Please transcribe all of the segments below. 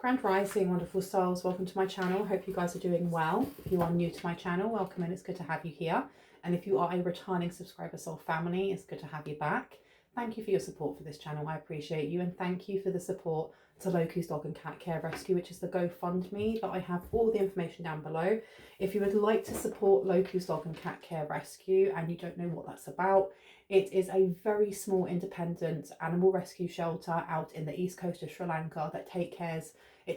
Grand Rising, wonderful souls. Welcome to my channel. Hope you guys are doing well. If you are new to my channel, welcome, and it's good to have you here. And if you are a returning subscriber soul family, it's good to have you back. Thank you for your support for this channel. I appreciate you, and thank you for the support to Loku's Dog and Cat Care Rescue, which is the GoFundMe that I have all the information down below. If you would like to support Loku's Dog and Cat Care Rescue and you don't know what that's about, it is a very small independent animal rescue shelter out in the east coast of Sri Lanka that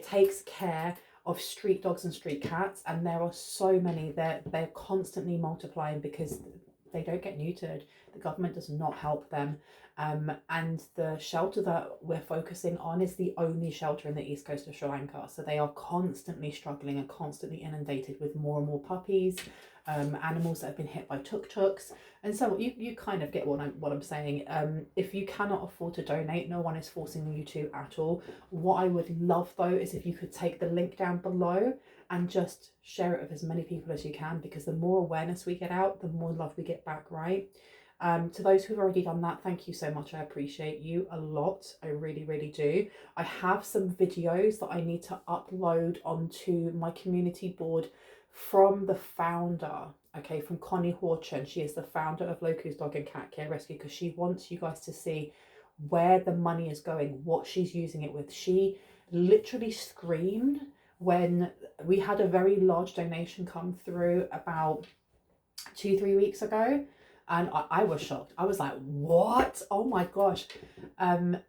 takes care of street dogs and street cats, and there are so many. They're constantly multiplying because they don't get neutered. The government does not help them. And the shelter that we're focusing on is the only shelter in the east coast of Sri Lanka. So they are constantly struggling and constantly inundated with more and more puppies, animals that have been hit by tuk-tuks. And so you kind of get what I'm saying. If you cannot afford to donate, no one is forcing you to at all. What I would love though is if you could take the link down below and just share it with as many people as you can, because the more awareness we get out, the more love we get back, right? To those who've already done that, thank you so much. I appreciate you a lot. I really, really do. I have some videos that I need to upload onto my community board from the founder, okay, from Connie Horchin. She is the founder of Loku's Dog and Cat Care Rescue, because she wants you guys to see where the money is going, what she's using it with. She literally screamed when we had a very large donation come through about 2-3 weeks ago. And I was shocked. I was like, what? Oh my gosh. And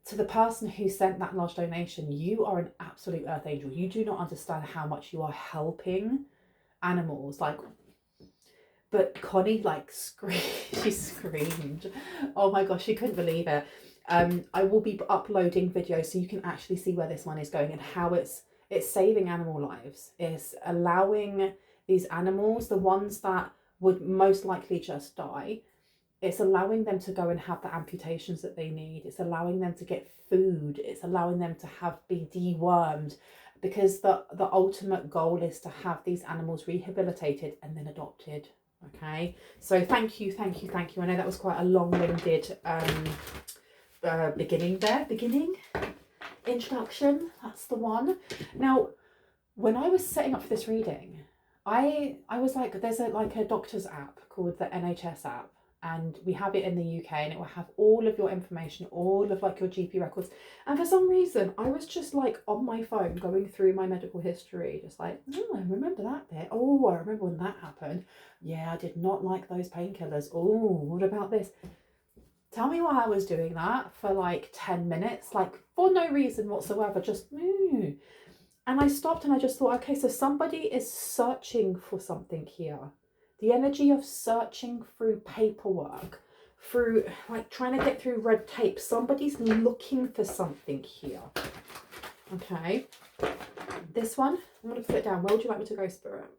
to the person who sent that large donation, you are an absolute earth angel. You do not understand how much you are helping animals. Like, but Connie she screamed. Oh my gosh, she couldn't believe it. I will be uploading videos so you can actually see where this money is going and how it's saving animal lives. It's allowing these animals, the ones that would most likely just die, it's allowing them to go and have the amputations that they need. It's allowing them to get food. It's allowing them to be dewormed, because the ultimate goal is to have these animals rehabilitated and then adopted. Okay, so thank you. I know that was quite a long-winded beginning introduction. That's the one. Now, when I was setting up for this reading, I was like, there's a doctor's app called the NHS app, and we have it in the UK, and it will have all of your information, all of your GP records. And for some reason, I was just on my phone going through my medical history, just oh, I remember that bit. Oh, I remember when that happened. Yeah, I did not like those painkillers. Oh, what about this? Tell me why I was doing that for 10 minutes, for no reason whatsoever, just And I stopped and I just thought, okay, so somebody is searching for something here. The energy of searching through paperwork, through trying to get through red tape. Somebody's looking for something here. Okay. This one, I'm going to put it down. Where would you like me to go, Spirit?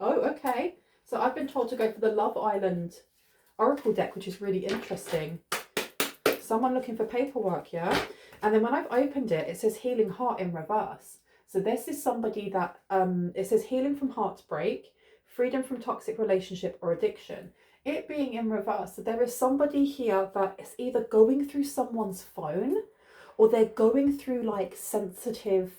Oh, okay. So I've been told to go for the Love Island Oracle deck, which is really interesting. Someone looking for paperwork, yeah? And then when I've opened it, it says Healing Heart in reverse. So this is somebody that, it says healing from heartbreak, freedom from toxic relationship or addiction. It being in reverse, so there is somebody here that is either going through someone's phone, or they're going through sensitive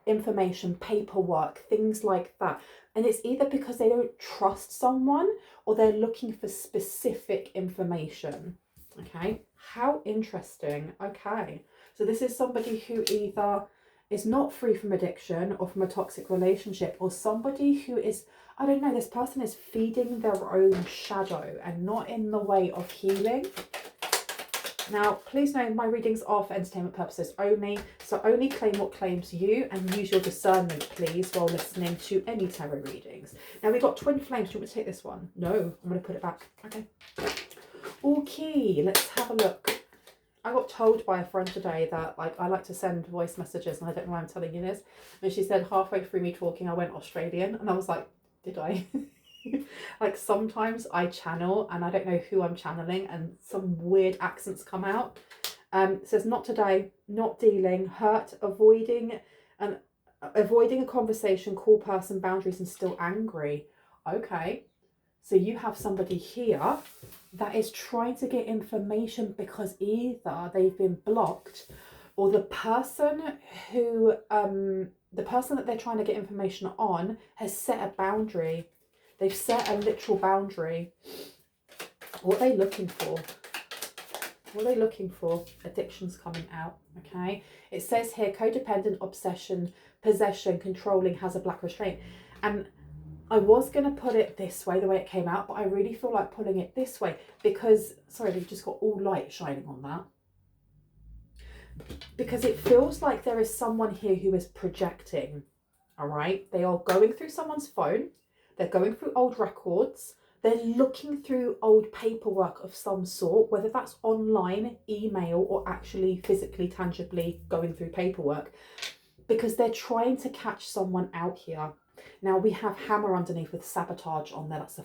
information, paperwork, things like that. And it's either because they don't trust someone, or they're looking for specific information. Okay, how interesting. Okay, so this is somebody who either is not free from addiction or from a toxic relationship, or somebody who is, I don't know, this person is feeding their own shadow and not in the way of healing. Now, please know my readings are for entertainment purposes only, so only claim what claims you and use your discernment, please, while listening to any tarot readings. Now, we've got Twin Flames. Do you want me to take this one? No, I'm going to put it back. Okay. Okay, let's have a look. I got told by a friend today that I like to send voice messages, and I don't know why I'm telling you this. And she said halfway through me talking, I went Australian, and I was like, did I? Sometimes I channel and I don't know who I'm channeling, and some weird accents come out. It says not today, not dealing, hurt, avoiding a conversation, call person, boundaries, and still angry. Okay. So you have somebody here that is trying to get information because either they've been blocked, or the person that they're trying to get information on has set a boundary. They've set a literal boundary. What are they looking for? What are they looking for? Addiction's coming out, okay? It says here, codependent, obsession, possession, controlling, has a black restraint. And I was going to put it this way, the way it came out, but I really feel like pulling it this way because, sorry, they've just got all light shining on that. Because it feels like there is someone here who is projecting, all right? They are going through someone's phone. They're going through old records. They're looking through old paperwork of some sort, whether that's online, email, or actually physically, tangibly going through paperwork, because they're trying to catch someone out here. Now we have hammer underneath with sabotage on there. That's the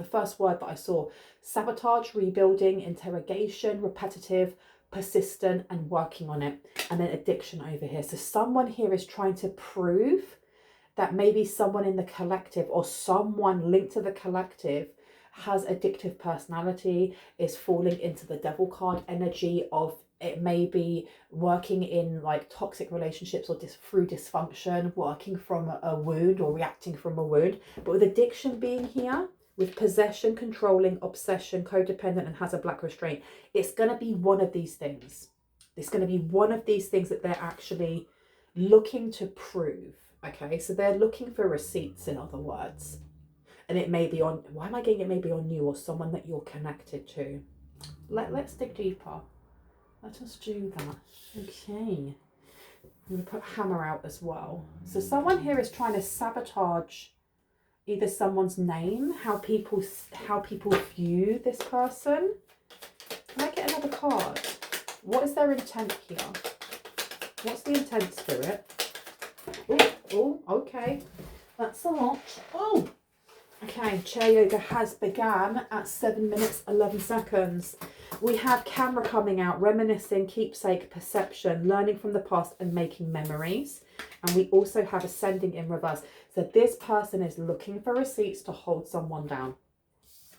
first word that I saw. Sabotage, rebuilding, interrogation, repetitive, persistent, and working on it. And then addiction over here. So someone here is trying to prove that maybe someone in the collective or someone linked to the collective has addictive personality, is falling into the devil card energy of it may be working in like toxic relationships or through dysfunction, working from a wound or reacting from a wound. But with addiction being here, with possession, controlling, obsession, codependent, and has a black restraint, it's going to be one of these things. It's going to be one of these things that they're actually looking to prove. Okay, so they're looking for receipts, in other words. And it may be on, why am I getting it may be on you or someone that you're connected to? Let's dig deeper. Let us do that. Okay. I'm going to put hammer out as well. So someone here is trying to sabotage either someone's name, how people view this person. Can I get another card? What is their intent here? What's the intent, Spirit? Oh, okay. That's a lot. Oh, okay. Chair yoga has began at 7 minutes, 11 seconds. We have camera coming out, reminiscing, keepsake, perception, learning from the past and making memories. And we also have ascending in reverse. So this person is looking for receipts to hold someone down.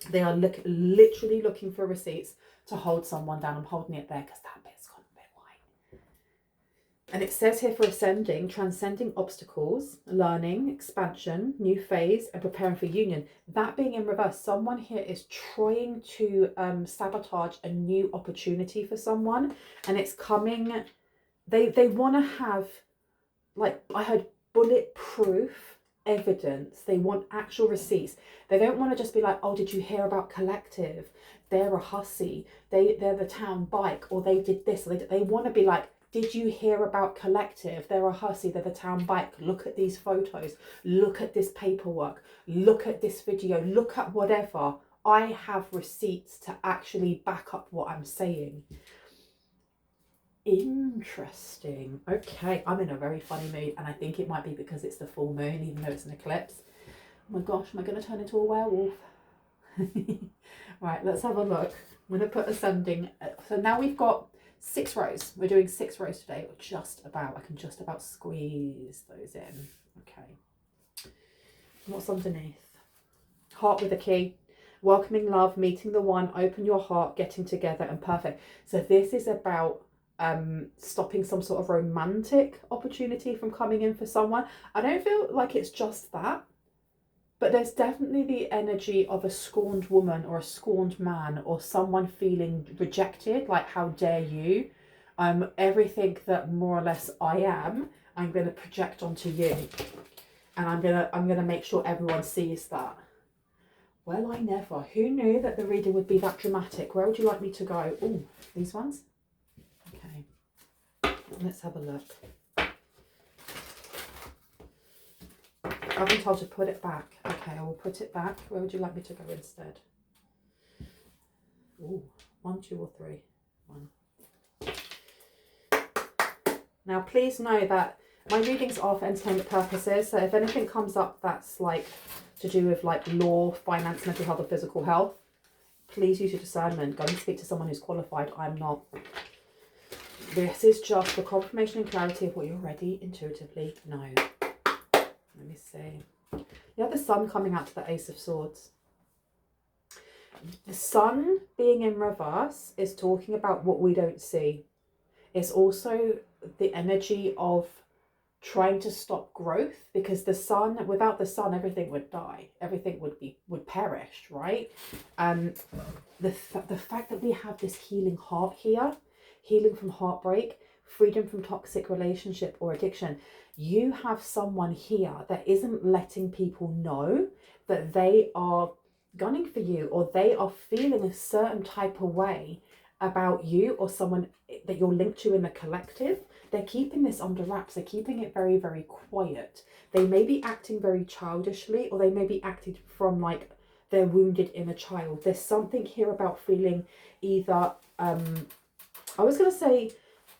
They are literally looking for receipts to hold someone down. I'm holding it there because that bit's gone a bit white. And it says here for ascending, transcending obstacles, learning, expansion, new phase, and preparing for union. That being in reverse, someone here is trying to sabotage a new opportunity for someone. And it's coming, they want to have, like I heard, bulletproof evidence. They want actual receipts. They don't want to just be like, oh, did you hear about collective? They're a hussy. They're the town bike, or they did this. Or they want to be like, did you hear about collective? They're a hussy. They're the town bike. Look at these photos. Look at this paperwork. Look at this video. Look at whatever. I have receipts to actually back up what I'm saying. Interesting. Okay, I'm in a very funny mood, and I think it might be because it's the full moon, even though it's an eclipse. Oh my gosh, am I going to turn into a werewolf? Right, let's have a look. I'm going to put ascending. So now we've got 6 rows. We're doing 6 rows today, or just about. I can just about squeeze those in. Okay. What's underneath? Heart with a key. Welcoming love, meeting the one, open your heart, getting together, and perfect. So this is about stopping some sort of romantic opportunity from coming in for someone. I don't feel like it's just that, but there's definitely the energy of a scorned woman or a scorned man, or someone feeling rejected, like how dare you, everything that more or less I am, I'm going to project onto you, and I'm going to make sure everyone sees that. Well, I never. Who knew that the reading would be that dramatic? Where would you like me to go? Oh, these ones. Okay, let's have a look. I've been told to put it back. Okay, I will put it back. Where would you like me to go instead? Ooh, 1, 2, or 3. 1. Now, please know that my readings are for entertainment purposes. So if anything comes up that's like to do with like law, finance, mental health, or physical health, please use your discernment. Go and speak to someone who's qualified. I'm not. This is just for confirmation and clarity of what you already intuitively know. Let me see. You have the sun coming out to the Ace of Swords. The sun being in reverse is talking about what we don't see. It's also the energy of trying to stop growth, because the sun, without the sun, everything would die. Everything would perish, right? The fact that we have this healing heart here, healing from heartbreak, freedom from toxic relationship or addiction. You have someone here that isn't letting people know that they are gunning for you, or they are feeling a certain type of way about you or someone that you're linked to in the collective. They're keeping this under wraps. They're keeping it very, very quiet. They may be acting very childishly, or they may be acting from like their wounded inner child. There's something here about feeling either, I was going to say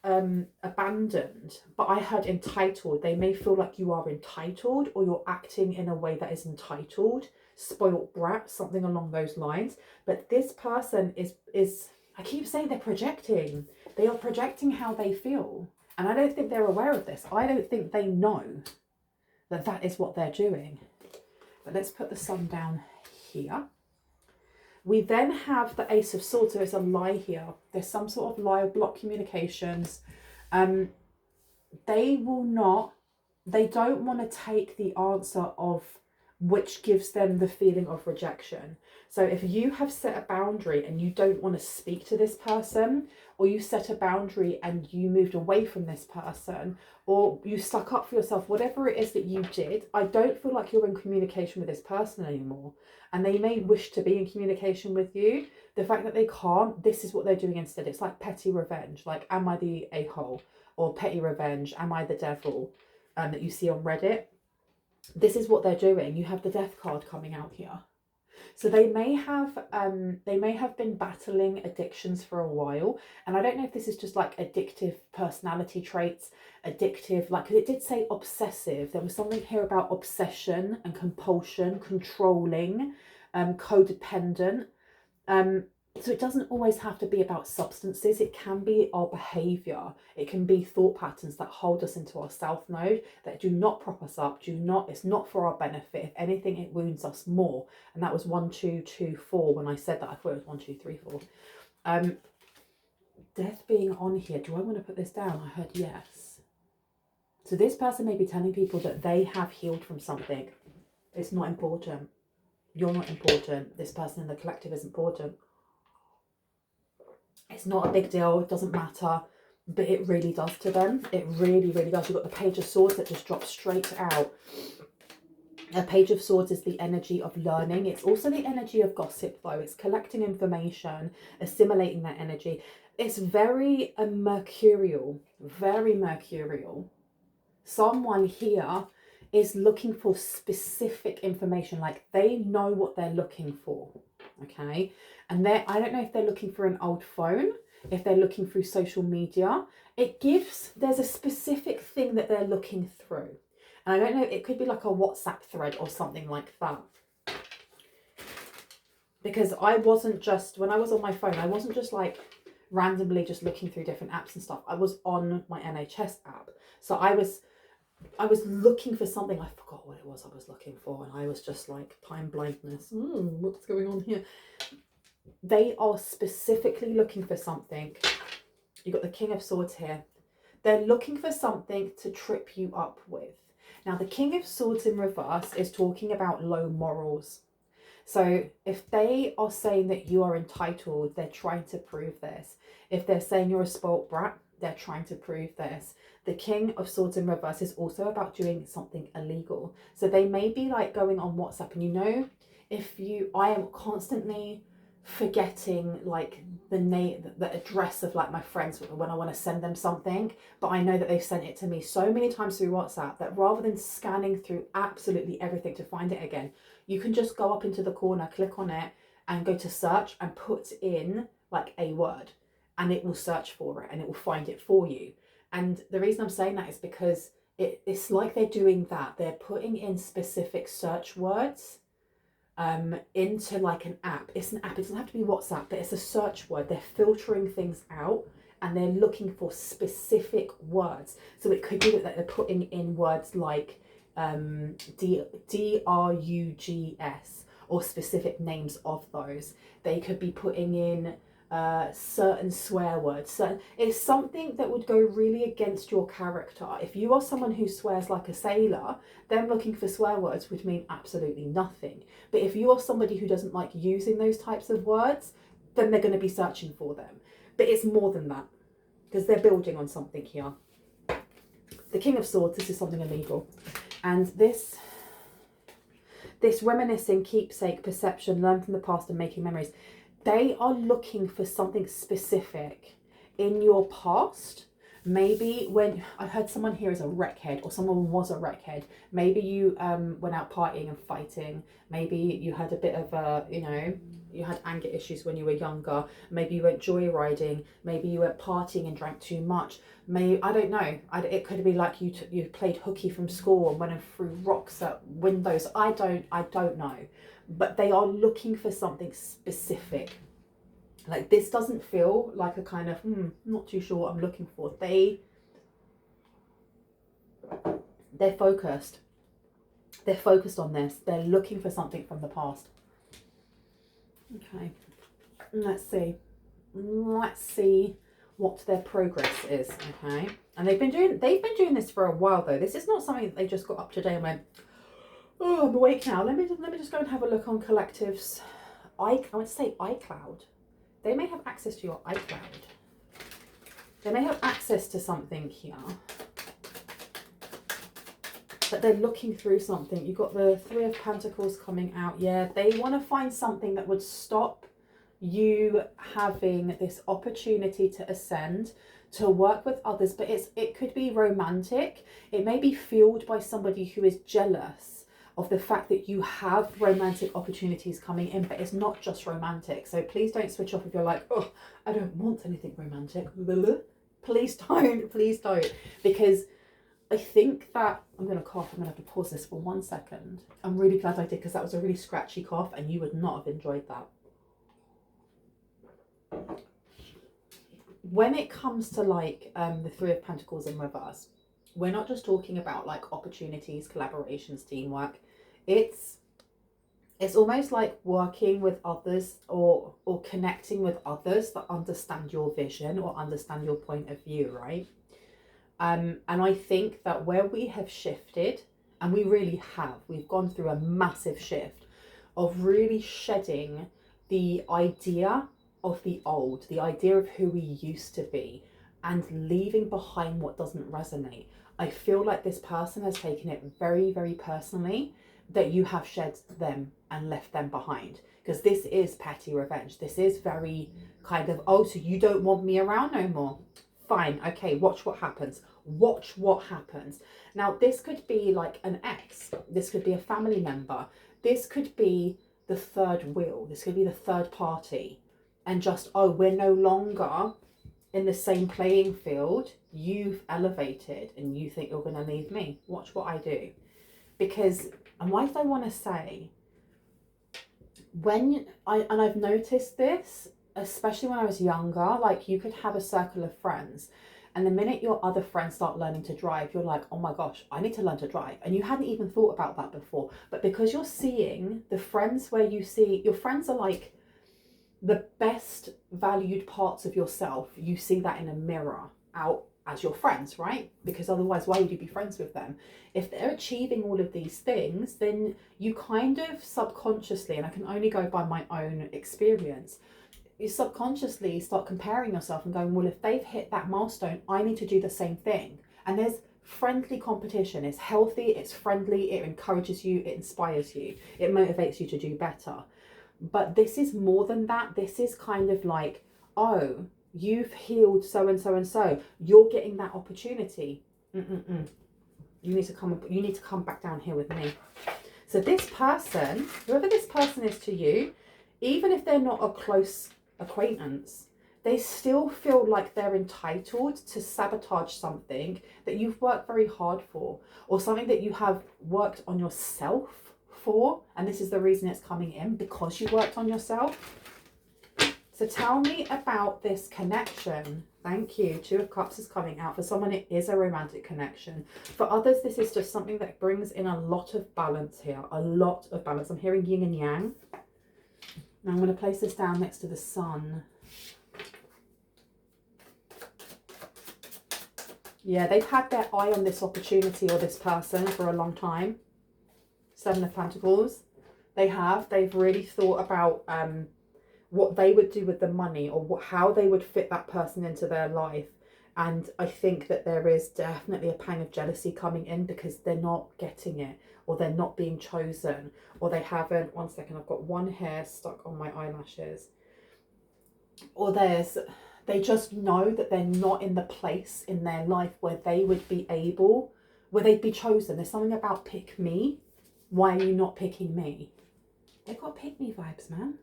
abandoned, but I heard entitled. They may feel like you are entitled, or you're acting in a way that is entitled, spoilt brat, something along those lines. But this person is I keep saying they're projecting. They are projecting how they feel. And I don't think they're aware of this. I don't think they know that that is what they're doing. But let's put the sun down here. We then have the Ace of Swords. So there's a lie here. There's some sort of lie or block communications. They don't want to take the answer of which gives them the feeling of rejection. So if you have set a boundary and you don't want to speak to this person, or you set a boundary and you moved away from this person, or you stuck up for yourself, whatever it is that you did, I don't feel like you're in communication with this person anymore. And they may wish to be in communication with you. The fact that they can't, this is what they're doing instead. It's like petty revenge. Like, am I the a-hole? Or petty revenge, am I the devil? That you see on Reddit. This is what they're doing. You have the death card coming out here. So they may have been battling addictions for a while. And I don't know if this is just like addictive personality traits, addictive, like it did say obsessive. There was something here about obsession and compulsion, controlling, codependent. So it doesn't always have to be about substances. It can be our behavior. It can be thought patterns that hold us into our self mode, that do not prop us up, it's not for our benefit. If anything, it wounds us more. And that was 1, 2, 2, 4. When I said that, I thought it was 1, 2, 3, 4. Death being on here. Do I want to put this down? I heard yes. So this person may be telling people that they have healed from something. It's not important. You're not important. This person in the collective is important. It's not a big deal, it doesn't matter, but it really does to them. It really, really does. You've got the Page of Swords that just drops straight out. A Page of Swords is the energy of learning. It's also the energy of gossip, though. It's collecting information, assimilating that energy. It's very mercurial, very mercurial. Someone here is looking for specific information, like they know what they're looking for, okay? And I don't know if they're looking for an old phone, if they're looking through social media. There's a specific thing that they're looking through. And I don't know, it could be like a WhatsApp thread or something like that. Because when I was on my phone, I wasn't just like randomly just looking through different apps and stuff. I was on my NHS app. So I was looking for something. I forgot what it was I was looking for. And I was just like, time blindness. What's going on here? They are specifically looking for something. You've got the King of Swords here. They're looking for something to trip you up with. Now, the King of Swords in reverse is talking about low morals. So if they are saying that you are entitled, they're trying to prove this. If they're saying you're a spoilt brat, they're trying to prove this. The King of Swords in reverse is also about doing something illegal. So they may be like going on WhatsApp, and I am constantly forgetting like the address of like my friends when I want to send them something, but I know that they've sent it to me so many times through WhatsApp that rather than scanning through absolutely everything to find it again, you can just go up into the corner, click on it and go to search and put in like a word, and it will search for it and it will find it for you. And the reason I'm saying that is because it's like they're doing that. They're putting in specific search words into like an app. It's an app. It doesn't have to be WhatsApp, but it's a search word. They're filtering things out and they're looking for specific words. So it could be that they're putting in words like drugs, or specific names of those. They could be putting in certain swear words. It's something that would go really against your character. If you are someone who swears like a sailor, then looking for swear words would mean absolutely nothing. But if you are somebody who doesn't like using those types of words, then they're going to be searching for them. But it's more than that, because they're building on something here. The King of Swords, this is something illegal. And this reminiscing, keepsake, perception, learn from the past and making memories, they are looking for something specific in your past. Maybe when I heard someone here is a wreckhead, or someone was a wreckhead. Maybe you went out partying and fighting. Maybe you had a bit of a, you know, you had anger issues when you were younger. Maybe you went joyriding. Maybe you went partying and drank too much. Maybe, I don't know. It could be like you played hooky from school and went and threw rocks at windows. I don't know. But they are looking for something specific. Like, this doesn't feel like a kind of, not too sure what I'm looking for. They're focused. They're focused on this. They're looking for something from the past. Okay, let's see. Let's see what their progress is. Okay, and they've been doing this for a while though. This is not something that they just got up today and went, oh, I'm awake now. Let me just go and have a look on Collective's I would say iCloud. They may have access to your iCloud. They may have access to something here. But they're looking through something. You've got the Three of Pentacles coming out. Yeah, they want to find something that would stop you having this opportunity to ascend, to work with others. But it could be romantic. It may be fueled by somebody who is jealous of the fact that you have romantic opportunities coming in, but it's not just romantic. So please don't switch off if you're like, oh, I don't want anything romantic. Please don't. Because I think that, I'm going to cough, I'm going to have to pause this for 1 second. I'm really glad I did, because that was a really scratchy cough and you would not have enjoyed that. When it comes to like the Three of Pentacles in reverse, we're not just talking about like opportunities, collaborations, teamwork. It's almost like working with others or connecting with others that understand your vision or understand your point of view, right? And I think that where we have shifted, and we really have, we've gone through a massive shift of really shedding the idea of the old, the idea of who we used to be, and leaving behind what doesn't resonate. I feel like this person has taken it very, very personally that you have shed them and left them behind. Because this is petty revenge. This is very kind of, oh, so you don't want me around no more. Fine, okay, watch what happens. Watch what happens. Now, this could be like an ex. This could be a family member. This could be the third wheel. This could be the third party. And just, oh, we're no longer in the same playing field. You've elevated and you think you're going to leave me. Watch what I do. Because, and why did I want to say, I've noticed this, especially when I was younger, like you could have a circle of friends, and the minute your other friends start learning to drive, you're like, oh my gosh, I need to learn to drive. And you hadn't even thought about that before. But because you're seeing the friends where you see, your friends are like the best valued parts of yourself, you see that in a mirror out as your friends, right? Because otherwise, why would you be friends with them? If they're achieving all of these things, then you kind of subconsciously, and I can only go by my own experience, you subconsciously start comparing yourself and going, well, if they've hit that milestone, I need to do the same thing. And there's friendly competition. It's healthy, it's friendly, it encourages you, it inspires you, it motivates you to do better. But this is more than that. This is kind of like, oh, you've healed so and so and so. You're getting that opportunity. You need to come back down here with me. So this person, whoever this person is to you, even if they're not a close acquaintance, they still feel like they're entitled to sabotage something that you've worked very hard for, or something that you have worked on yourself for. And this is the reason it's coming in, because you worked on yourself. So tell me about this connection Thank you. Two of Cups is coming out. For someone, it is a romantic connection. For others, this is just something that brings in a lot of balance here. A lot of balance. I'm hearing yin and yang. Now I'm going to place this down next to the sun. Yeah, they've had their eye on this opportunity or this person for a long time. Seven of Pentacles. They have. They've really thought about what they would do with the money, or how they would fit that person into their life. And I think that there is definitely a pang of jealousy coming in because they're not getting it, or they're not being chosen, or they haven't. One second, I've got one hair stuck on my eyelashes. Or they just know that they're not in the place in their life where they would be able, where they'd be chosen. There's something about pick me. Why are you not picking me? They got pick me vibes, man.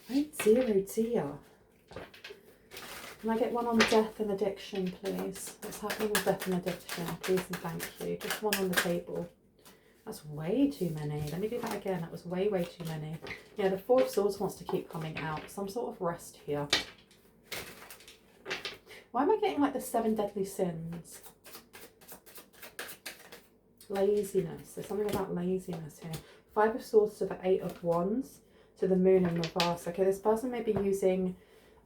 Right, 0 dear. Can I get one on death and addiction, please? What's happening with death and addiction? Please and thank you. Just one on the table. That's way too many. Let me do that again. That was way, way too many. Yeah, the Four of Swords wants to keep coming out. Some sort of rest here. Why am I getting like the 7 deadly sins? Laziness. There's something about laziness here. 5 of Swords to the 8 of Wands. To the Moon in reverse. Okay, this person may be using,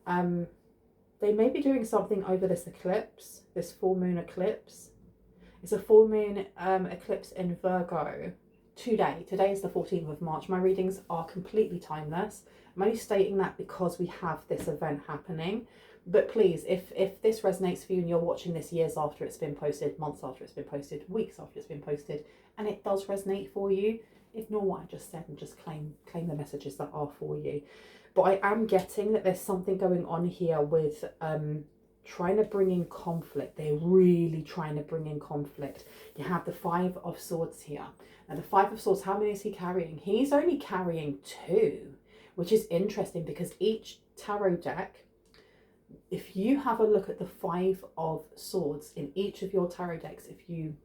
they may be doing something over this eclipse, this full moon eclipse. It's a full moon eclipse in Virgo today. Today is the 14th of March. My readings are completely timeless. I'm only stating that because we have this event happening. But please, if this resonates for you and you're watching this years after it's been posted, months after it's been posted, weeks after it's been posted, and it does resonate for you, ignore what I just said and just claim the messages that are for you. But I am getting that there's something going on here with trying to bring in conflict. They're really trying to bring in conflict. You have the 5 of Swords here. Now the 5 of Swords, how many is he carrying? He's only carrying 2, which is interesting because each tarot deck, if you have a look at the 5 of Swords in each of your tarot decks, if you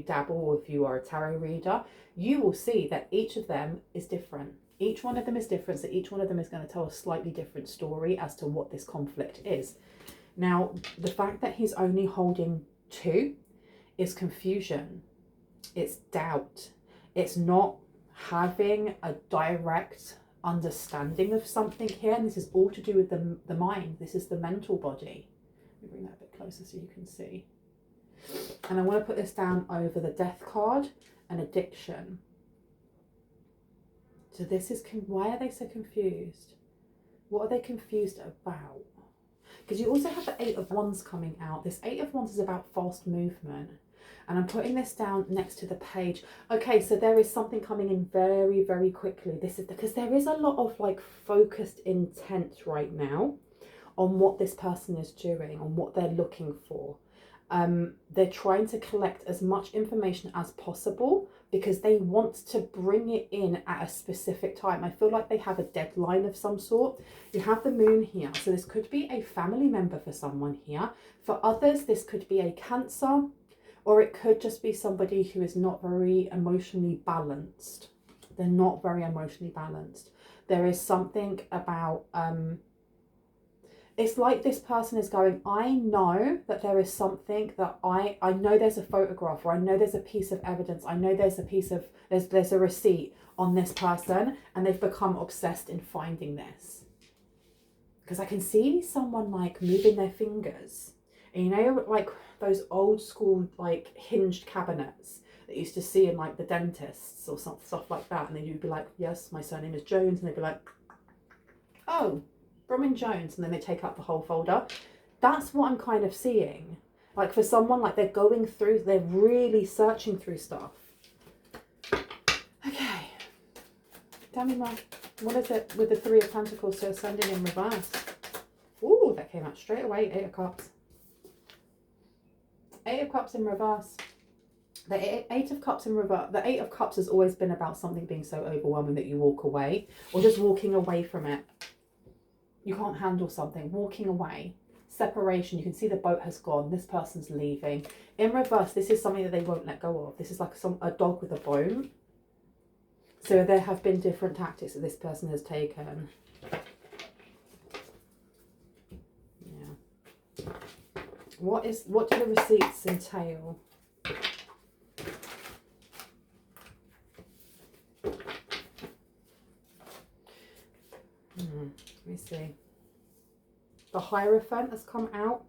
dabble or if you are a tarot reader, you will see that each of them is different. Each one of them is different, so each one of them is going to tell a slightly different story as to what this conflict is. Now, the fact that he's only holding 2 is confusion. It's doubt. It's not having a direct understanding of something here, and this is all to do with the mind. This is the mental body. Let me bring that a bit closer so you can see. And I want to put this down over the death card and addiction. So this is, why are they so confused? What are they confused about? Because you also have the 8 of Wands coming out. This 8 of Wands is about fast movement. And I'm putting this down next to the page. Okay, so there is something coming in very, very quickly. This is because there is a lot of like focused intent right now on what this person is doing, on what they're looking for. They're trying to collect as much information as possible because they want to bring it in at a specific time. I feel like they have a deadline of some sort. You have the Moon here, so this could be a family member for someone here. For others, this could be a Cancer, or it could just be somebody who is not very emotionally balanced. They're not very emotionally balanced. There is something about it's like this person is going, I know that there is something that I know there's a photograph, or I know there's a piece of evidence, I know there's a piece of, there's a receipt on this person, and they've become obsessed in finding this. Because I can see someone like moving their fingers, and you know, like those old school like hinged cabinets that you used to see in like the dentists or stuff like that, and then you'd be like, yes, my surname is Jones, and they'd be like, oh, Bronwen Jones, and then they take up the whole folder. That's what I'm kind of seeing. Like for someone, like they're going through, they're really searching through stuff. Okay. Tell me more. What is it with the 3 of Pentacles to Ascending in reverse? Ooh, that came out straight away. 8 of Cups. 8 of Cups in reverse. The 8 of Cups in reverse. The 8 of Cups has always been about something being so overwhelming that you walk away, or just walking away from it. You can't handle something, walking away, separation. You can see the boat has gone. This person's leaving. In reverse, this is something that they won't let go of. This is like a dog with a bone. So there have been different tactics that this person has taken. Yeah. What do the receipts entail? Let me see. The Hierophant has come out,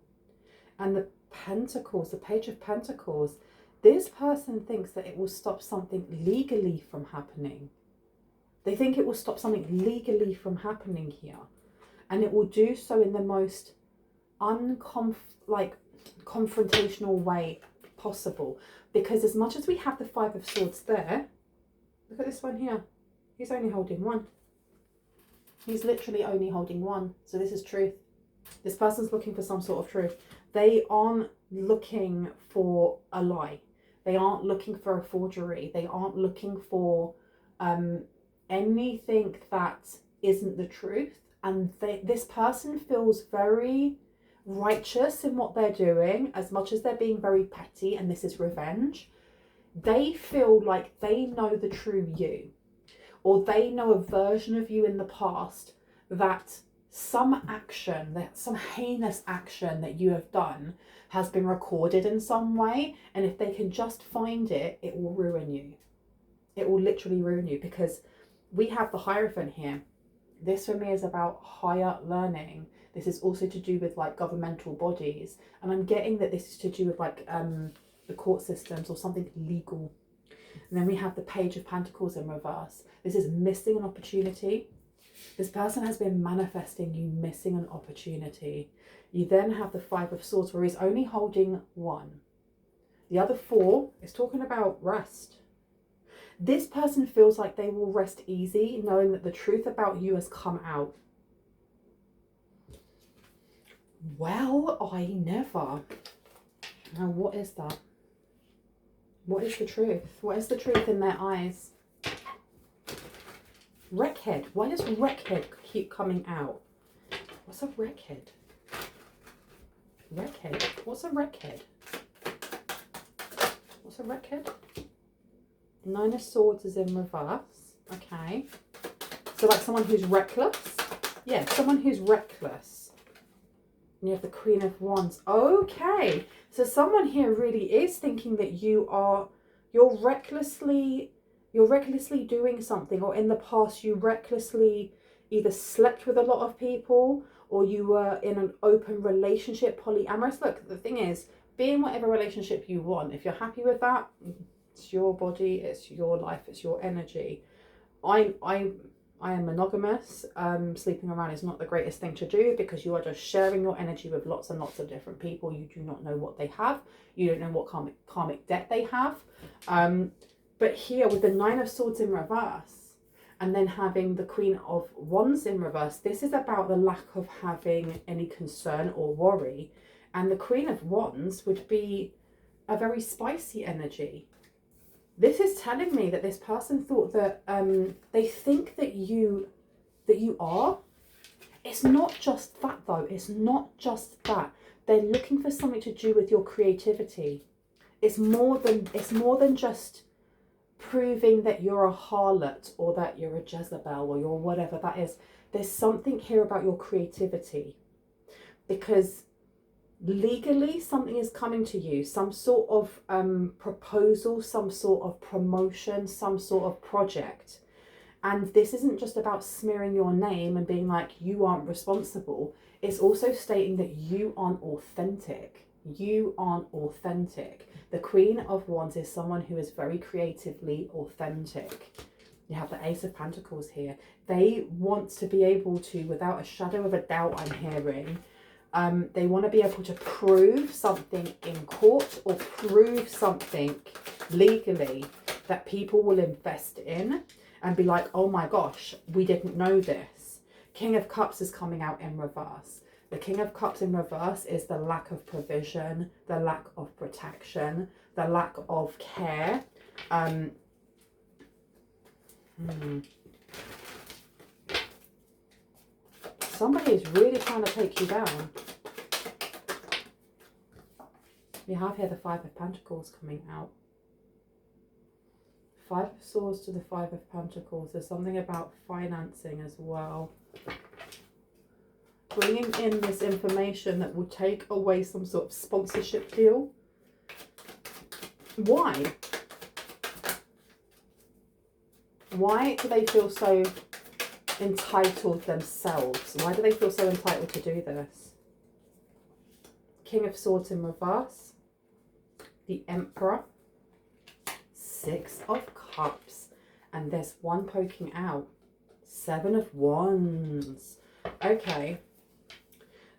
and the Pentacles, the Page of Pentacles. This person thinks that it will stop something legally from happening. They think it will stop something legally from happening here, and it will do so in the most confrontational way possible. Because as much as we have the Five of Swords there, look at this one here. He's only holding one. He's literally only holding one. So this is truth. This person's looking for some sort of truth. They aren't looking for a lie. They aren't looking for a forgery. They aren't looking for anything that isn't the truth. And this person feels very righteous in what they're doing, as much as they're being very petty, and this is revenge. They feel like they know the true you, or they know a version of you in the past that some action, that some heinous action that you have done has been recorded in some way, and if they can just find it, it will ruin you. It will literally ruin you, because we have the Hierophant here. This for me is about higher learning. This is also to do with like governmental bodies, and I'm getting that this is to do with like the court systems or something legal. And then we have the Page of Pentacles in reverse. This is missing an opportunity. This person has been manifesting you missing an opportunity. You then have the Five of Swords, where he's only holding one. The other four is talking about rest. This person feels like they will rest easy, knowing that the truth about you has come out. Well, I never. Now, what is that? What is the truth? What is the truth in their eyes? Wreckhead. Why does Wreckhead keep coming out? What's a Wreckhead? Wreckhead? What's a Wreckhead? What's a Wreckhead? Nine of Swords is in reverse. Okay. So like someone who's reckless? Yeah, someone who's reckless. And you have the Queen of Wands. Okay. So someone here really is thinking that you're recklessly doing something, or in the past you recklessly either slept with a lot of people, or you were in an open relationship, polyamorous. Look, the thing is, be in whatever relationship you want. If you're happy with that, it's your body, it's your life, it's your energy. I am monogamous. Sleeping around is not the greatest thing to do, because you are just sharing your energy with lots and lots of different people. You do not know what they have. You don't know what karmic debt they have. But here with the Nine of Swords in reverse, and then having the Queen of Wands in reverse, this is about the lack of having any concern or worry. And the Queen of Wands would be a very spicy energy. This is telling me that this person thought that they think that you are. It's not just that though. It's not just that. They're looking for something to do with your creativity. It's more than just proving that you're a harlot, or that you're a Jezebel, or you're whatever that is. There's something here about your creativity, because legally something is coming to you, some sort of proposal, some sort of promotion, some sort of project. And this isn't just about smearing your name and being like you aren't responsible. It's also stating that you aren't authentic. You aren't authentic. The Queen of Wands is someone who is very creatively authentic. You have the Ace of Pentacles here. They want to be able to, without a shadow of a doubt, I'm hearing, they want to be able to prove something in court, or prove something legally that people will invest in and be like, oh my gosh, we didn't know this. King of Cups is coming out in reverse. The King of Cups in reverse is the lack of provision, the lack of protection, the lack of care. Somebody is really trying to take you down. You have here the Five of Pentacles coming out. Five of Swords to the Five of Pentacles. There's something about financing as well. bringing in this information that will take away some sort of sponsorship deal. Why? Why do they feel so entitled themselves? Why do they feel so entitled to do this? King of Swords in reverse. The Emperor. Six of Cups. And there's one poking out. Seven of Wands. Okay.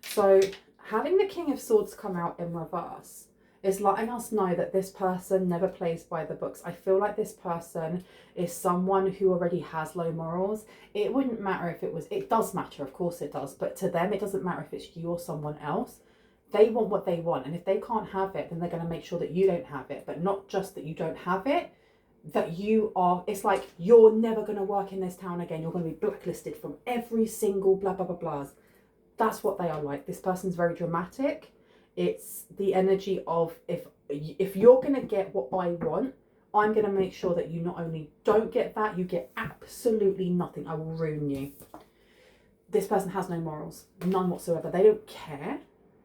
So having the King of Swords come out in reverse is letting us know that this person never plays by the books. I feel like this person is someone who already has low morals. It wouldn't matter if it was, it does matter, of course it does, but to them it doesn't matter if it's you or someone else. They want what they want, and if they can't have it, then they're going to make sure that you don't have it. But not just that you don't have it, that you are, it's like you're never going to work in this town again. You're going to be blacklisted from every single blah, blah, blah, blahs. That's what they are like. This person's very dramatic. It's the energy of, if you're going to get what I want, I'm going to make sure that you not only don't get that, you get absolutely nothing. I will ruin you. This person has no morals, none whatsoever. They don't care.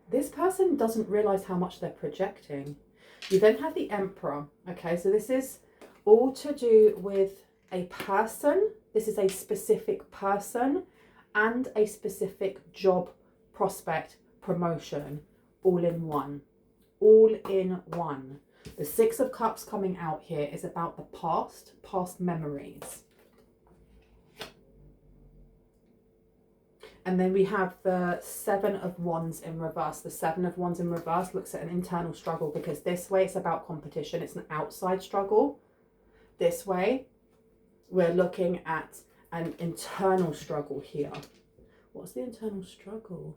This person doesn't realize how much they're projecting. You then have the Emperor. Okay, so this is all to do with a person. This is a specific person and a specific job, prospect, promotion. All in one. All in one. The Six of Cups coming out here is about the past memories. And then we have the Seven of Wands in reverse. The Seven of Wands in reverse looks at an internal struggle, because this way it's about competition. It's an outside struggle. This way we're looking at an internal struggle here. What's the internal struggle?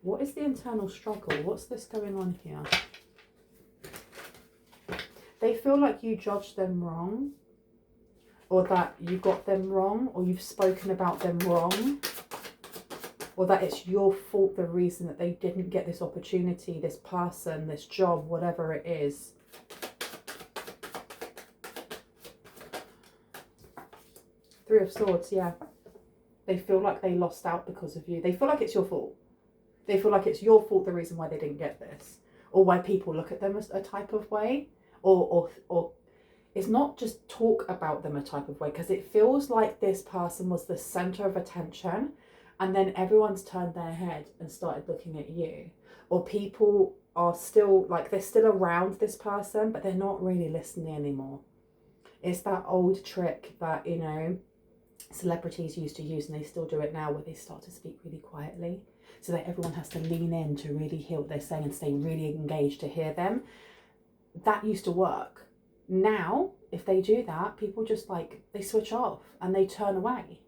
What is the internal struggle? What's this going on here? They feel like you judged them wrong, or that you got them wrong, or you've spoken about them wrong, or that it's your fault, the reason that they didn't get this opportunity, this person, this job, whatever it is. Three of Swords, yeah. They feel like they lost out because of you. They feel like it's your fault. They feel like it's your fault, the reason why they didn't get this, or why people look at them as a type of way, or it's not just talk about them a type of way, because it feels like this person was the center of attention, and then everyone's turned their head and started looking at you, or people are still like, they're still around this person, but they're not really listening anymore. It's that old trick that, you know, celebrities used to use, and they still do it now, where they start to speak really quietly, so that everyone has to lean in to really hear what they're saying and stay really engaged to hear them. That used to work. Now, if they do that, people just like, they switch off and they turn away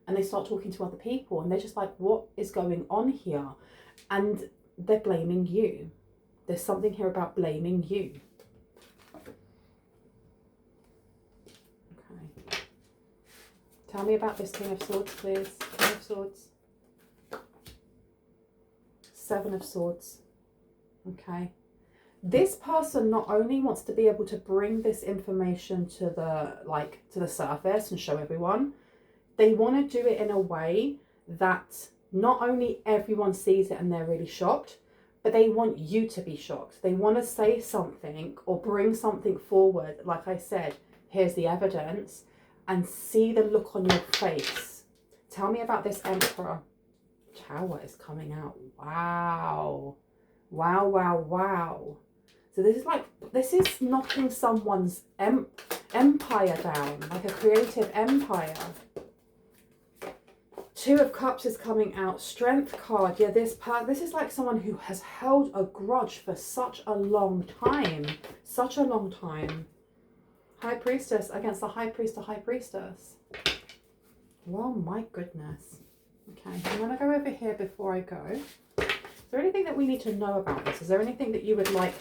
and they start talking to other people, and they're just like, what is going on here? And they're blaming you. There's something here about blaming you. Okay. Tell me about this King of Swords, please. King of Swords. Seven of Swords. Okay. This person not only wants to be able to bring this information to the surface and show everyone, they want to do it in a way that not only everyone sees it and they're really shocked, but they want you to be shocked. They want to say something or bring something forward. Like I said, here's the evidence, and see the look on your face. Tell me about this Emperor. Tower is coming out. Wow. Wow, wow, wow. So this is knocking someone's empire down, like a creative empire. Two of Cups is coming out. Strength card. Yeah, this is like someone who has held a grudge for such a long time. Such a long time. High Priestess against the High Priest or High Priestess. Well, my goodness. Okay, I'm going to go over here before I go. Is there anything that we need to know about this? Is there anything that you would like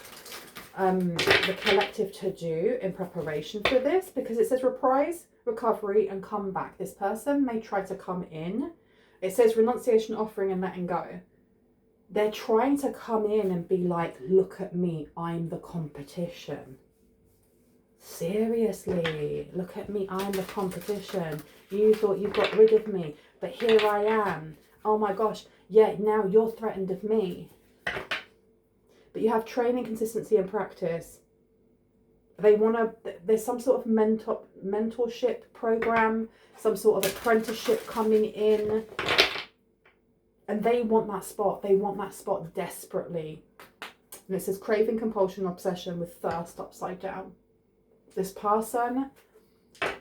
the collective to do in preparation for this? Because it says reprise, recovery, and comeback. This person may try to come in. It says renunciation, offering, and letting go. They're trying to come in and be like, look at me, I'm the competition. Seriously, look at me, I'm the competition. You thought you got rid of me, but here I am. Oh my gosh, yeah, now you're threatened of me. But you have training, consistency and practice. They want to, there's some sort of mentorship program, some sort of apprenticeship coming in. And they want that spot. They want that spot desperately. And it says craving, compulsion, obsession with thirst upside down. This person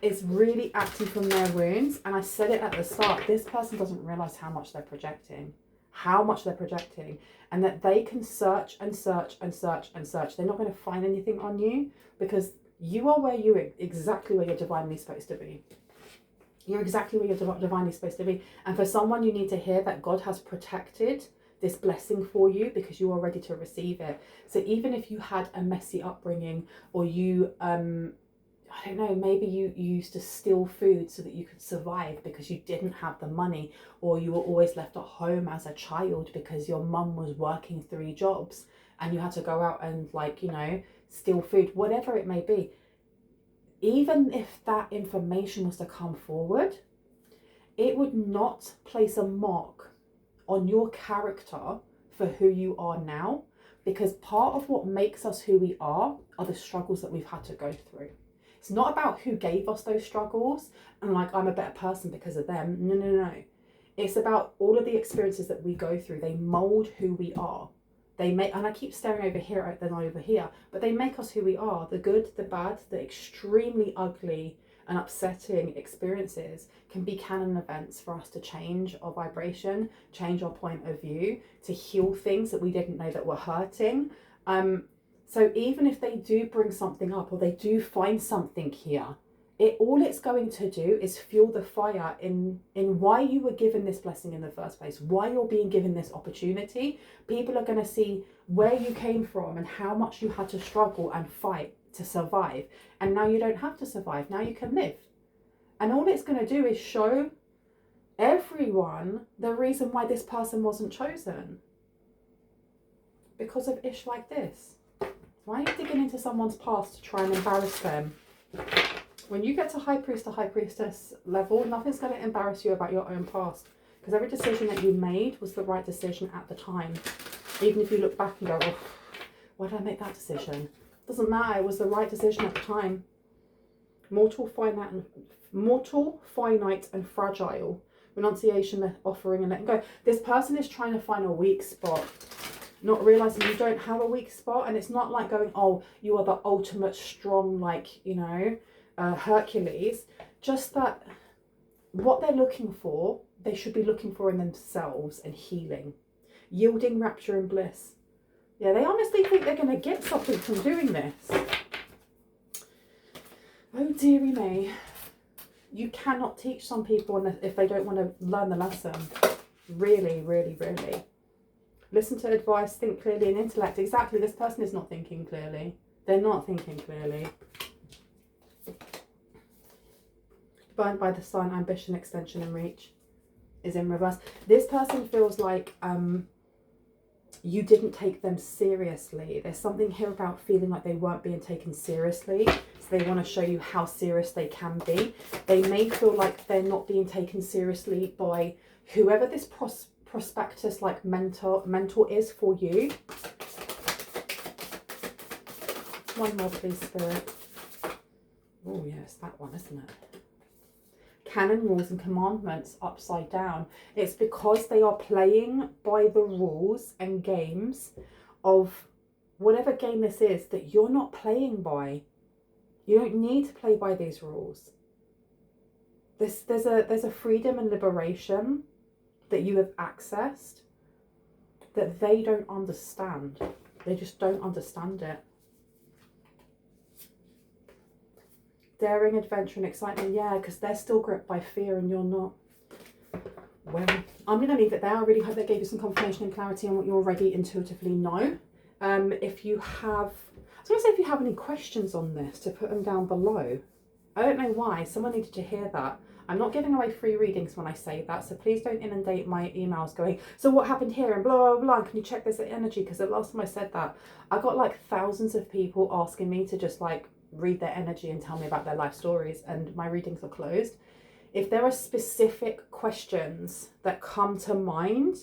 is really acting from their wounds. And I said it at the start, this person doesn't realize how much they're projecting. How much they're projecting. And that they can search and search and search and search. They're not going to find anything on you because you are exactly where you're divinely supposed to be. You're exactly where you're divinely supposed to be. And for someone, you need to hear that God has protected this blessing for you because you are ready to receive it. So even if you had a messy upbringing, or you, I don't know, maybe you used to steal food so that you could survive because you didn't have the money, or you were always left at home as a child because your mum was working 3 jobs and you had to go out and, like, you know, steal food, whatever it may be. Even if that information was to come forward, it would not place a mark on your character for who you are now, because part of what makes us who we are the struggles that we've had to go through. It's not about who gave us those struggles and, like, I'm a better person because of them. No, no, no. It's about all of the experiences that we go through. They mold who we are. They make, and I keep staring over here then over here, but they make us who we are. The good, the bad, the extremely ugly and upsetting experiences can be canon events for us to change our vibration, change our point of view, to heal things that we didn't know that were hurting. So even if they do bring something up, or they do find something here, all it's going to do is fuel the fire in why you were given this blessing in the first place, why you're being given this opportunity. People are going to see where you came from and how much you had to struggle and fight to survive. And now you don't have to survive. Now you can live. And all it's going to do is show everyone the reason why this person wasn't chosen. Because of ish like this. Why are you digging into someone's past to try and embarrass them? When you get to high priest or high priestess level, nothing's going to embarrass you about your own past. Because every decision that you made was the right decision at the time. Even if you look back and go, oh, why did I make that decision? Doesn't matter, it was the right decision at the time. Mortal, finite and fragile. Renunciation, offering and letting go. This person is trying to find a weak spot. Not realising you don't have a weak spot. And it's not like going, oh, you are the ultimate strong, like, you know, Hercules. Just that what they're looking for, they should be looking for in themselves, and healing, yielding, rapture and bliss. Yeah, they honestly think they're going to get something from doing this. Oh dearie me. You cannot teach some people if they don't want to learn the lesson. Really, really, really. Listen to advice, think clearly and intellect. Exactly, this person is not thinking clearly. They're not thinking clearly. Burnt by the sun, ambition, extension and reach is in reverse. This person feels like you didn't take them seriously. There's something here about feeling like they weren't being taken seriously. So they want to show you how serious they can be. They may feel like they're not being taken seriously by whoever this prospectus, like mentor is for you. One more please, Spirit. Oh yes, that one, isn't it? Canon, rules and commandments upside down. It's because they are playing by the rules and games of whatever game this is that you're not playing by. You don't need to play by these rules. There's a freedom and liberation that you have accessed that they don't understand. They just don't understand it. Daring, adventure and excitement. Yeah, because they're still gripped by fear and you're not. Well, I'm going to leave it there. I really hope that gave you some confirmation and clarity on what you already intuitively know. If you have, I was going to say if you have any questions on this, to put them down below. I don't know why. Someone needed to hear that. I'm not giving away free readings when I say that, so please don't inundate my emails going, so what happened here and blah, blah, blah, can you check this energy? Because the last time I said that, I got like thousands of people asking me to just like read their energy and tell me about their life stories, and my readings are closed. If there are specific questions that come to mind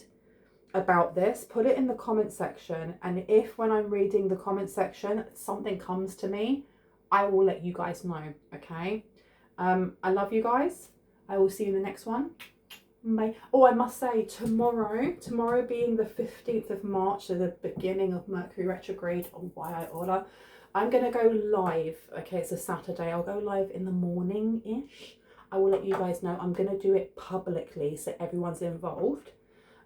about this, put it in the comment section. And if when I'm reading the comment section, something comes to me, I will let you guys know, okay? I love you guys. I will see you in the next one. Bye. Oh, I must say, tomorrow being the 15th of March, so the beginning of Mercury retrograde, or why I order, I'm going to go live. Okay, it's a Saturday. I'll go live in the morning-ish. I will let you guys know. I'm going to do it publicly so everyone's involved.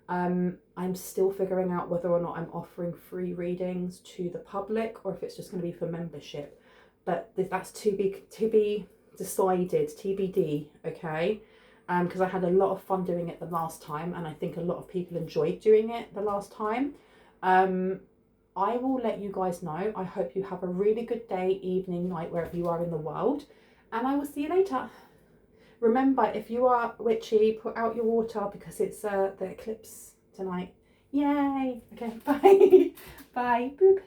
I'm still figuring out whether or not I'm offering free readings to the public or if it's just going to be for membership. But that's to be decided, TBD, okay? Because I had a lot of fun doing it the last time, and I think a lot of people enjoyed doing it the last time. I will let you guys know. I hope you have a really good day, evening, night, wherever you are in the world, and I will see you later. Remember, if you are witchy, put out your water because it's the eclipse tonight. Yay! Okay, bye. Bye. Boop.